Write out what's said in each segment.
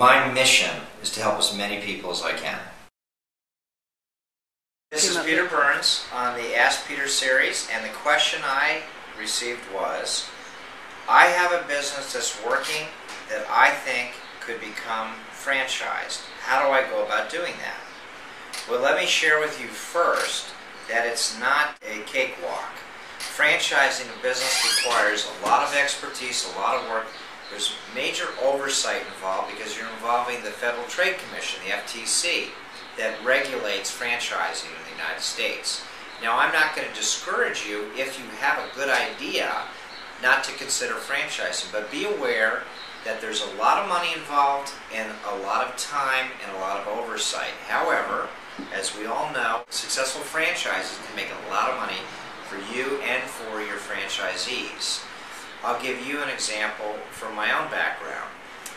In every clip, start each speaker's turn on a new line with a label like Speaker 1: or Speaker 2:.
Speaker 1: My mission is to help as many people as I can. This is Peter Burns on the Ask Peter series, and the question I received was, I have a business that's working that I think could become franchised. How do I go about doing that? Well, let me share with you first that it's not a cakewalk. Franchising a business requires a lot of expertise, a lot of work. There's major oversight involved because you're involving the Federal Trade Commission, the FTC, that regulates franchising in the United States. Now, I'm not going to discourage you if you have a good idea not to consider franchising, but be aware that there's a lot of money involved and a lot of time and a lot of oversight. However, as we all know, successful franchises can make a lot of money for you and for your franchisees. I'll give you an example from my own background.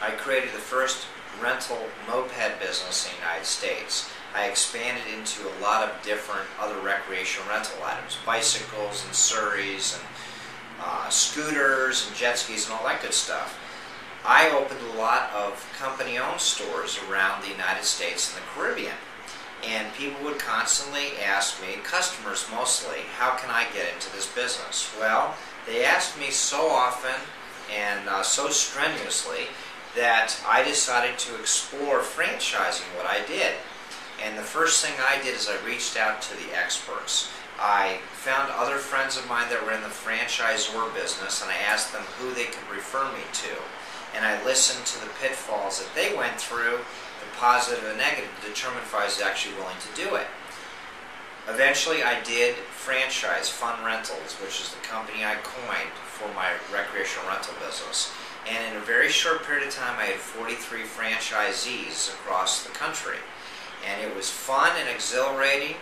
Speaker 1: I created the first rental moped business in the United States. I expanded into a lot of different other recreational rental items, bicycles and Surreys and scooters and jet skis and all that good stuff. I opened a lot of company-owned stores around the United States and the Caribbean. And people would constantly ask me, customers mostly, how can I get into this business? Well, they asked me so often and so strenuously that I decided to explore franchising what I did. And the first thing I did is I reached out to the experts. I found other friends of mine that were in the franchisor business, and I asked them who they could refer me to. And I listened to the pitfalls that they went through, the positive and negative, to determine if I was actually willing to do it. Eventually, I did franchise Fun Rentals, which is the company I coined for my recreational rental business. And in a very short period of time, I had 43 franchisees across the country. And it was fun and exhilarating,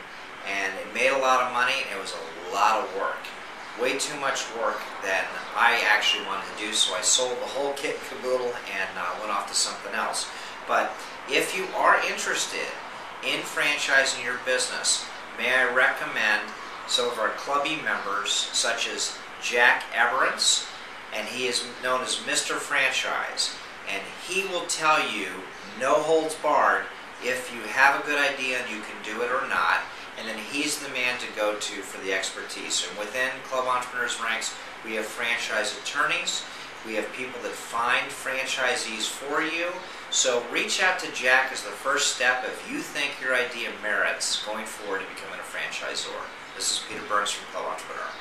Speaker 1: and it made a lot of money, and it was a lot of work. Way too much work than I actually wanted to do, so I sold the whole kit and caboodle and went off to something else. But if you are interested in franchising your business, may I recommend some of our clubby members, such as Jack Everence, and he is known as Mr. Franchise, and he will tell you, no holds barred, if you have a good idea and you can do it or not, and then he's the man to go to for the expertise. And within Club Entrepreneurs ranks, we have franchise attorneys, we have people that find franchisees for you. So reach out to Jack as the first step if you think your idea merits going forward to becoming a franchisor. This is Peter Burns from Club Entrepreneur.